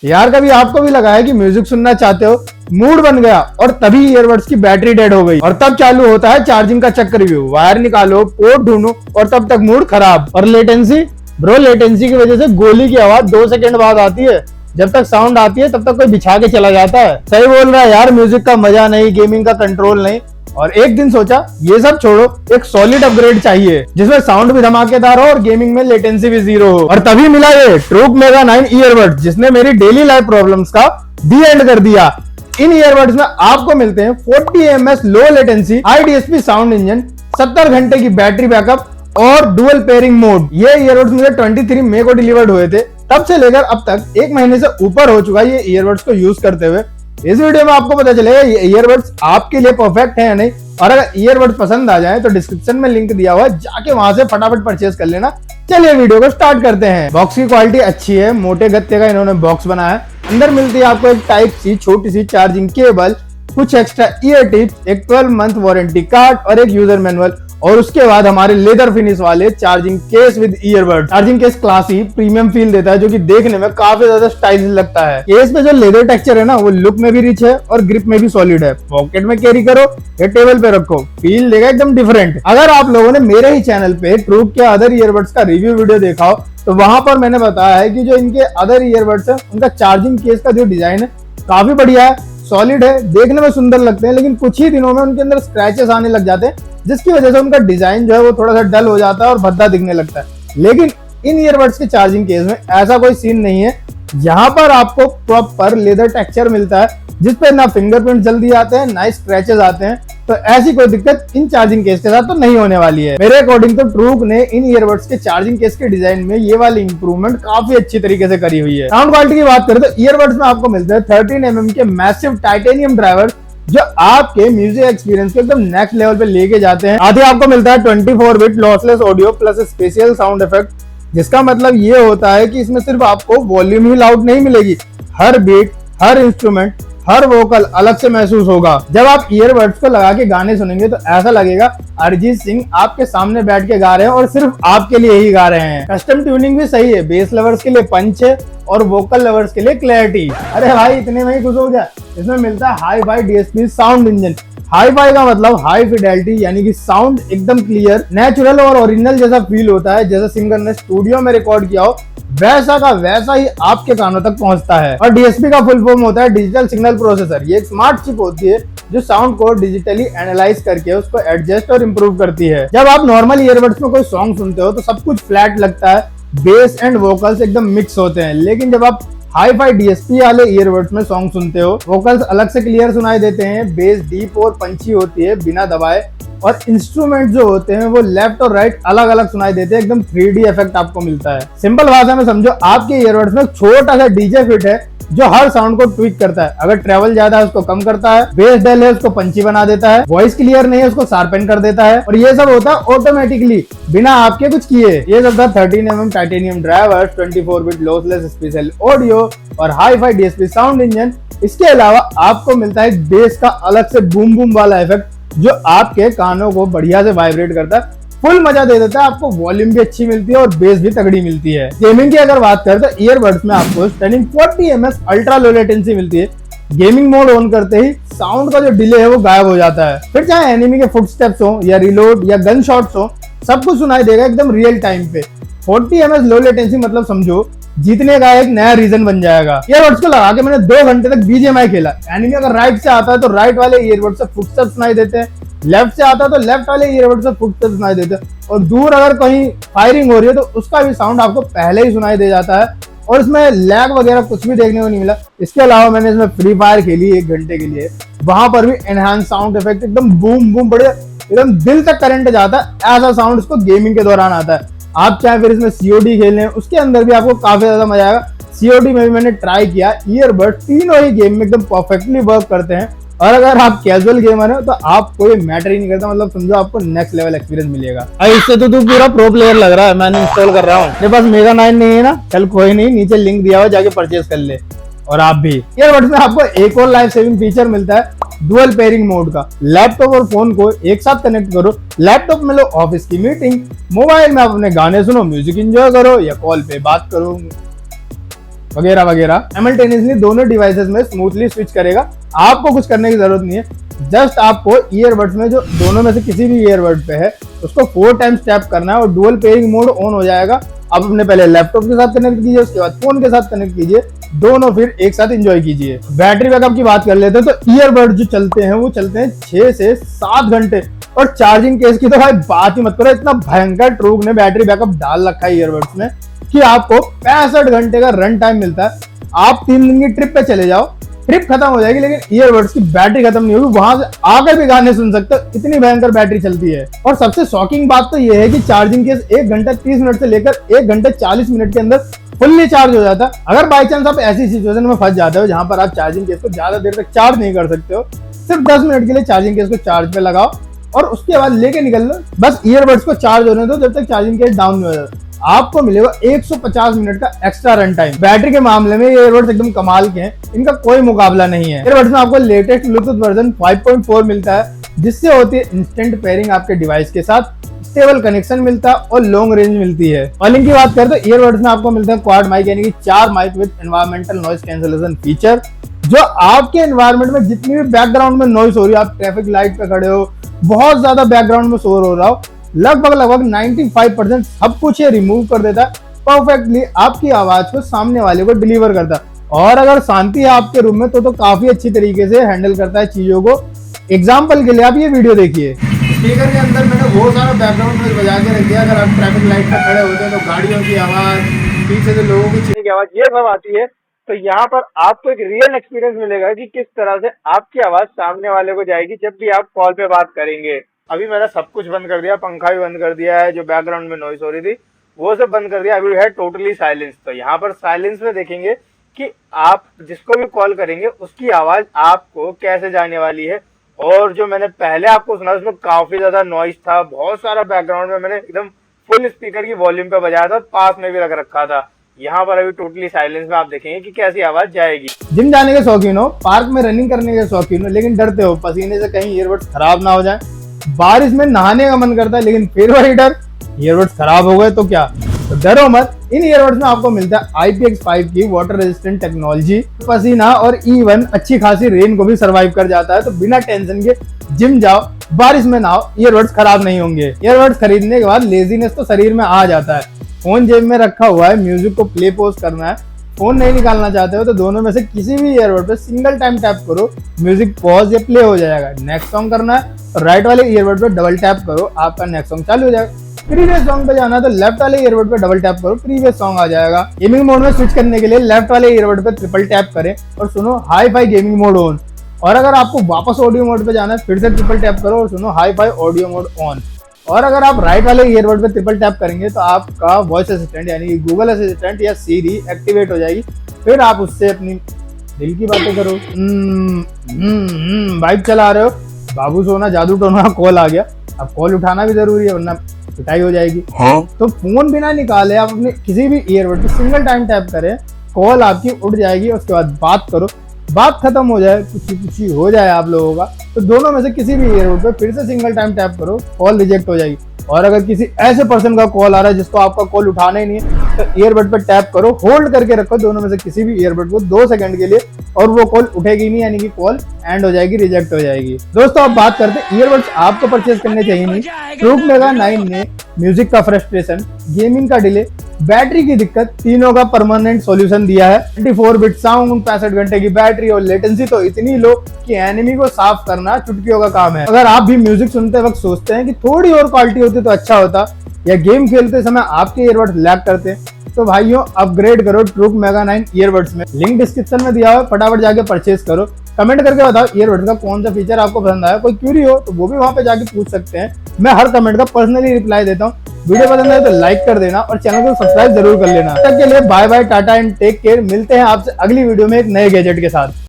यार कभी आपको भी लगा है कि म्यूजिक सुनना चाहते हो, मूड बन गया और तभी ईयरबड्स की बैटरी डेड हो गई और तब चालू होता है चार्जिंग का चक्रव्यूह। वायर निकालो, पोर्ट ढूंढो और तब तक मूड खराब। और लेटेंसी ब्रो, लेटेंसी की वजह से गोली की आवाज 2 सेकंड बाद आती है। जब तक साउंड आती है तब तक कोई बिछा के चला जाता है। सही बोल रहा है यार, म्यूजिक का मजा नहीं, गेमिंग का कंट्रोल नहीं। और एक दिन सोचा ये सब छोड़ो, एक सॉलिड अपग्रेड चाहिए जिसमें साउंड भी धमाकेदार हो और गेमिंग में लेटेंसी भी जीरो हो। और तभी मिला ये ट्रूक मेगा 9 ईयरबड्स, जिसने मेरी डेली लाइफ प्रॉब्लम्स का दी एंड कर दिया। इन ईयरबड्स में आपको मिलते हैं 40 ms low latency high DSP sound engine, 70 घंटे की बैटरी बैकअप और डुअल पेयरिंग मोड। ये ईयरबड्स मुझे 23 मई को डिलीवर्ड हुए थे। तब से लेकर अब तक 1 महीने से ऊपर हो चुका है ये ईयरबड्स को यूज करते हुए। इस वीडियो में आपको पता चलेगा ये ईयरबड्स आपके लिए परफेक्ट है या नहीं। और अगर ईयरबड्स पसंद आ जाए तो डिस्क्रिप्शन में लिंक दिया हुआ है, जाके वहां से फटाफट परचेज कर लेना। चलिए वीडियो को स्टार्ट करते हैं। बॉक्स की क्वालिटी अच्छी है, मोटे गत्ते का इन्होंने बॉक्स बनाया है। अंदर मिलती है आपको एक टाइप सी छोटी सी चार्जिंग केबल, कुछ एक्स्ट्रा ईयर टिप्स, एक 12 मंथ वारंटी कार्ड और एक यूजर मैनुअल। और उसके बाद हमारे लेदर फिनिश वाले charging case with earbud. Charging case classy premium feel देता है, जो कि देखने में काफी ज्यादा स्टाइलिश लगता है। केस में जो लेदर टेक्सचर है ना, वो लुक में भी रिच है और ग्रिप में भी सॉलिड है। पॉकेट में कैरी करो या टेबल पे रखो, फील देगा एकदम डिफरेंट। अगर आप लोगों ने मेरे ही चैनल पे ट्रूक के अदर ईयरबड्स का रिव्यू वीडियो देखा हो तो वहां पर मैंने बताया है कि जो इनके अदर ईयरबड्स है उनका चार्जिंग केस का जो डिजाइन है काफी बढ़िया है, सॉलिड है, देखने में सुंदर लगते हैं। लेकिन कुछ ही दिनों में उनके अंदर स्क्रैचेस आने लग जाते हैं, जिसकी वजह से उनका डिजाइन जो है वो थोड़ा सा डल हो जाता है और भद्दा दिखने लगता है। लेकिन इन ईयरबड्स के चार्जिंग केस में ऐसा कोई सीन नहीं है। यहाँ पर आपको प्रॉपर लेदर टेक्सचर मिलता है, जिसपे ना फिंगरप्रिंट जल्दी आते हैं, ना स्क्रैचेस आते हैं। तो ऐसी कोई दिक्कत इन चार्जिंग केस के साथ तो नहीं होने वाली है। मेरे अकॉर्डिंग तो ट्रूक ने इन ईयरबड्स के चार्जिंग केस के डिजाइन में ये वाली इंप्रूवमेंट काफी अच्छी तरीके से करी हुई है। साउंड क्वालिटी की बात करें तो ईयरबड्स में आपको मिलते हैं 13 mm के मैसिव टाइटेनियम ड्राइवर, जो आपके म्यूजिक एक्सपीरियंस को एकदम नेक्स्ट लेवल पे लेके जाते हैं। आगे आपको मिलता है 24 bit lossless audio plus special sound effect, जिसका मतलब ये होता है कि इसमें सिर्फ आपको वॉल्यूम ही लाउड नहीं मिलेगी, हर बीट, हर इंस्ट्रूमेंट, हर वोकल अलग से महसूस होगा। जब आप ईयरबड्स को लगा के गाने सुनेंगे तो ऐसा लगेगा अरिजीत सिंह आपके सामने बैठ के गा रहे हैं और सिर्फ आपके लिए ही गा रहे हैं। कस्टम ट्यूनिंग भी सही है, बेस लवर्स के लिए पंच है और वोकल लवर्स के लिए क्लैरिटी। अरे भाई इतने में ही खुश हो गया। इसमें मिलता है high fi DSP sound engine. Hi fi का मतलब हाई फिडेलिटी, यानी कि साउंड एकदम क्लियर, नेचुरल और ओरिजिनल जैसा फील होता है। जैसा सिंगर ने स्टूडियो में रिकॉर्ड किया हो वैसा का वैसा ही आपके कानों तक पहुंचता है। और डीएसपी का फुल फॉर्म होता है डिजिटल सिग्नल प्रोसेसर। ये एक स्मार्ट चिप होती है जो साउंड को डिजिटली एनालाइज करके उसको एडजस्ट और इम्प्रूव करती है। जब आप नॉर्मल ईयरबड्स में कोई सॉन्ग सुनते हो तो सब कुछ फ्लैट लगता है, बेस एंड वोकल्स एकदम मिक्स होते हैं। लेकिन जब आप हाई फाई डीएसपी वाले ईयरबड्स में सॉन्ग सुनते हो, वोकल्स अलग से क्लियर सुनाई देते हैं, बेस डीप और पंची होती है बिना दबाए, और इंस्ट्रूमेंट जो होते हैं वो लेफ्ट और राइट अलग अलग सुनाई देते हैं। एकदम 3D इफेक्ट आपको मिलता है। सिंपल भाषा में समझो, आपके ईयरबड्स में छोटा सा डीजे फिट है जो हर साउंड को ट्विक करता है। अगर ट्रेवल ज्यादा है उसको कम करता है, बेस डल है उसको पंची बना देता है, वॉइस क्लियर नहीं है उसको शार्पन कर देता है। और ये सब होता है ऑटोमेटिकली बिना आपके कुछ किए। ये सब था 13 mm titanium driver, 24 bit lossless spatial audio और hi fi DSP sound engine. इसके अलावा आपको मिलता है बेस का अलग से बूम बूम वाला इफेक्ट, जो आपके कानों को बढ़िया से वाइब्रेट करता है, फुल मजा दे देता है। आपको वॉल्यूम भी अच्छी मिलती है और बेस भी तगड़ी मिलती है। गेमिंग की अगर बात करें तो ईयरबड्स में आपको stunning 40 ms ultra low latency मिलती है। गेमिंग मोड ऑन करते ही साउंड का जो डिले है वो गायब हो जाता है। फिर चाहे एनिमी के फुटस्टेप्स हो या रिलोड या गन शॉट्स हो, सब कुछ सुनाई देगा एकदम रियल टाइम पे। 40 ms लो लेटेंसी मतलब समझो जीतने का एक नया रीजन बन जाएगा। ईयरबड्स को लगा के मैंने 2 घंटे तक बीजीएमआई खेला। एनिमी अगर राइट से आता है तो राइट वाले ईयरबड्स से फुटस्टेप्स सुनाई देते हैं, लेफ्ट से आता है तो लेफ्ट वाले ईयरबड्स से फुटस्टेप्स सुनाई देते हैं, और दूर अगर कहीं फायरिंग हो रही है तो उसका भी साउंड आपको पहले ही सुनाई दे जाता है। और इसमें लैग वगैरह कुछ भी देखने को नहीं मिला। इसके अलावा मैंने इसमें फ्री फायर खेली 1 घंटे के लिए, वहां पर भी एनहांस साउंड इफेक्ट एकदम बूम बूम बढ़िया, एकदम दिल तक करंट जाता है, ऐसा साउंड इसको गेमिंग के दौरान आता है। आप चाहे फिर इसमें सीओडी खेल लें, उसके अंदर भी आपको काफी ज्यादा मजा आएगा। सीओडी में भी मैंने ट्राई किया। ईयरबड तीनों ही गेम में एकदम परफेक्टली वर्क करते हैं। और अगर आप कैजुअल गेमर हो तो आपको ये मैटर ही नहीं करता, मतलब समझो आपको नेक्स्ट लेवल एक्सपीरियंस मिलेगा। इससे तो तू पूरा प्रो प्लेयर लग रहा है। मैंने इंस्टॉल कर रहा हूँ, मेरे पास मेगा 9 नहीं है ना, चल कोई नहीं, नीचे लिंक दिया हुआ, जाके परचेज कर ले। और आप भी। ईयरबड्स में आपको एक और लाइफ सेविंग फीचर मिलता है, डुअल पेयरिंग मोड का। लैपटॉप और फोन को एक साथ कनेक्ट करो, लैपटॉप में लो ऑफिस की मीटिंग, मोबाइल में आप अपने गाने सुनो, म्यूजिक एंजॉय करो या कॉल पे बात करो। वगैरह वगैरह। साइमल्टेनियसली दोनों डिवाइसेस में स्मूथली स्विच करेगा। आपको कुछ करने की जरूरत नहीं है, जस्ट आपको ईयरबड्स में जो दोनों में से किसी भी ईयरबड पे है उसको 4 टाइम्स टैप करना है और डुअल पेयरिंग मोड ऑन हो जाएगा। आप अपने पहले लैपटॉप के साथ कनेक्ट कीजिए, उसके बाद फोन के साथ कनेक्ट कीजिए, दोनों फिर एक साथ एंजॉय कीजिए। बैटरी बैकअप की बात कर लेते हैं तो ईयरबड जो चलते हैं वो चलते हैं 6 से 7 घंटे। और चार्जिंग केस की तो भाई बात ही मत करो, इतना भयंकर ट्रूक ने बैटरी बैकअप डाल रखा है ईयरबड्स में कि आपको 65 घंटे का रन टाइम मिलता है। आप 3 दिन की ट्रिप पे चले जाओ, ट्रिप खत्म हो जाएगी लेकिन ईयरबड्स की बैटरी खत्म नहीं होगी, वहां से आकर भी गाने सुन सकते हो, इतनी भयंकर बैटरी चलती है। और सबसे शॉकिंग बात तो यह है कि चार्जिंग केस 1 घंटा 30 मिनट से लेकर 1 घंटे 40 मिनट के अंदर फुल्ली चार्ज हो जाता है। अगर बाई चांस आप ऐसी सिचुएशन में फंस जाते हो जहां पर आप चार्जिंग केस को ज्यादा देर तक चार्ज नहीं कर सकते हो, सिर्फ 10 मिनट के लिए चार्जिंग केस को चार्ज पे लगाओ और उसके बाद लेके निकल लो। बस ईयरबड्स को चार्ज होने दो जब तक चार्जिंग केस डाउन नहीं हो जाता। आपको मिलेगा 150 मिनट का एक्स्ट्रा रन टाइम। बैटरी के मामले में ये ईयरबड्स एकदम कमाल के हैं, इनका कोई मुकाबला नहीं है। ईयरबड्स में आपको लेटेस्ट ब्लूटूथ वर्जन 5.4 मिलता है जिससे होती है इंस्टेंट पेयरिंग आपके डिवाइस के साथ, स्टेबल कनेक्शन मिलता है और लॉन्ग रेंज मिलती है। कॉलिंग की बात करें तो ईयरबड्स में आपको मिलता है क्वाड माइक यानी कि 4 mic with environmental noise cancellation feature, जो आपके एनवायरमेंट में जितनी भी बैकग्राउंड में नॉइज हो रही है, आप ट्रैफिक लाइट पे खड़े हो, बहुत ज्यादा बैकग्राउंड में शोर हो रहा हो, लगभग 95% सब कुछ ये रिमूव कर देता है, परफेक्टली आपकी आवाज को सामने वाले को डिलीवर करता है। और अगर शांति है आपके रूम में तो काफी अच्छी तरीके से हैंडल करता है चीजों को। एग्जाम्पल के लिए आप ये वीडियो देखिए, स्पीकर के अंदर मैंने बहुत सारा बैकग्राउंड नॉइज बजा के रख दिया। अगर आप ट्रैफिक लाइट पर खड़े होते हैं तो गाड़ियों की आवाज, पीछे से लोगों की चीखने की आवाज, ये सब आती है। तो यहाँ पर आपको एक रियल एक्सपीरियंस मिलेगा कि किस तरह से आपकी आवाज सामने वाले को जाएगी जब भी आप कॉल पे बात करेंगे। अभी मैंने सब कुछ बंद कर दिया, पंखा भी बंद कर दिया है, जो बैकग्राउंड में नॉइज हो रही थी वो सब बंद कर दिया। अभी है टोटली साइलेंस। तो यहाँ पर साइलेंस में देखेंगे कि आप जिसको भी कॉल करेंगे उसकी आवाज आपको कैसे जाने वाली है। और जो मैंने पहले आपको सुना उसमें काफी ज्यादा नॉइज था, बहुत सारा बैकग्राउंड में, मैंने एकदम फुल स्पीकर की वॉल्यूम पे बजाया था, पास में भी रख रखा था। यहाँ पर अभी टोटली साइलेंस में आप देखेंगे कि कैसी आवाज जाएगी। जिम जाने के शौकीन हो, पार्क में रनिंग करने के शौकीन हो लेकिन डरते हो पसीने से कहीं ईयरबड्स खराब ना हो जाए, बारिश में नहाने का मन करता है लेकिन फिर वही डर, ईयरबड्स खराब हो गए तो क्या। तो डरो मत, इन ईयरबड्स में आपको मिलता है IPX5 की वाटर रेजिस्टेंट टेक्नोलॉजी। पसीना और इवन अच्छी खासी रेन को भी सर्वाइव कर जाता है। तो बिना टेंशन के जिम जाओ, बारिश में नहाओ, ईयरबड्स खराब नहीं होंगे। ईयरबड्स खरीदने के बाद लेजीनेस तो शरीर में आ जाता है। फोन जेब में रखा हुआ है, म्यूजिक को प्ले पॉज करना है, फोन नहीं निकालना चाहते हो तो दोनों में से किसी भी ईयरबड पे सिंगल टाइम टैप करो, म्यूजिक पॉज या प्ले हो जाएगा। नेक्स्ट सॉन्ग करना है तो राइट वाले ईयरबड पे डबल टैप करो, आपका नेक्स्ट सॉन्ग चालू हो जाएगा। प्रीवियस सॉन्ग पे जाना है तो लेफ्ट वाले ईयरबड पे डबल टैप करो, प्रीवियस सॉन्ग आ जाएगा। गेमिंग मोड में स्विच करने के लिए लेफ्ट वाले ईयरबड पे ट्रिपल टैप करें और सुनो hi fi gaming mode on. और अगर आपको वापस ऑडियो मोड पे जाना है फिर से ट्रिपल टैप करो और सुनो hi fi audio mode on. और अगर आप राइट वाले ईयरबड पे ट्रिपल टैप करेंगे तो आपका वॉइस असिस्टेंट यानी कि गूगल असिस्टेंट या सीरी एक्टिवेट हो जाएगी। फिर आप उससे अपनी दिल की बातें करो। बाइक चला रहे हो, बाबू सोना जादू टोना कॉल आ गया, अब कॉल उठाना भी जरूरी है वरना पिटाई हो जाएगी। तो फोन बिना निकाले आप अपने किसी भी ईयरबड पे सिंगल टाइम टैप करें, कॉल आपकी उठ जाएगी। उसके बाद बात करो, बात खत्म हो जाए, कुछ हो जाए आप लोगों का, तो दोनों में से किसी भी ईयरबड पे फिर से सिंगल टाइम टैप करो, कॉल रिजेक्ट हो जाएगी। और अगर किसी ऐसे पर्सन का कॉल आ रहा है जिसको आपका कॉल उठाना ही नहीं है तो ईयरबड पे टैप करो, होल्ड करके रखो दोनों में से किसी भी ईयरबड को 2 सेकंड के लिए, और वो कॉल उठेगी नहीं यानी कि कॉल एंड हो जाएगी, रिजेक्ट हो जाएगी। दोस्तों अब बात करते हैं ईयरबड्स आपको परचेज करने चाहिए नहीं। ट्रूक मेगा 9 ने म्यूजिक का फ्रस्ट्रेशन, गेमिंग का डिले, बैटरी की दिक्कत, तीनों का परमानेंट सॉल्यूशन दिया है। 24 बिट साउंड, 65 घंटे की बैटरी और लेटेंसी तो इतनी लो कि एनिमी को साफ करना चुटकियों का काम है। अगर आप भी म्यूजिक सुनते वक्त सोचते हैं कि थोड़ी और क्वालिटी होती तो अच्छा होता, या गेम खेलते समय आपके ईयरबड्स लैग करते, तो भाइयों अपग्रेड करो ट्रूक मेगा 9 ईयरबड्स में। लिंक डिस्क्रिप्शन में दिया हुआ, फटाफट जाके परचेज करो। कमेंट करके बताओ ईयरबड्स का कौन सा फीचर आपको पसंद आया। कोई क्यूरी हो तो वो भी वहां पे जाके पूछ सकते हैं, मैं हर कमेंट का पर्सनली रिप्लाई देता हूँ। वीडियो पसंद आए तो लाइक कर देना और चैनल को सब्सक्राइब जरूर कर लेना। तब तक के लिए bye bye, tata and take care. मिलते हैं आपसे अगली वीडियो में एक नए गैजेट के साथ।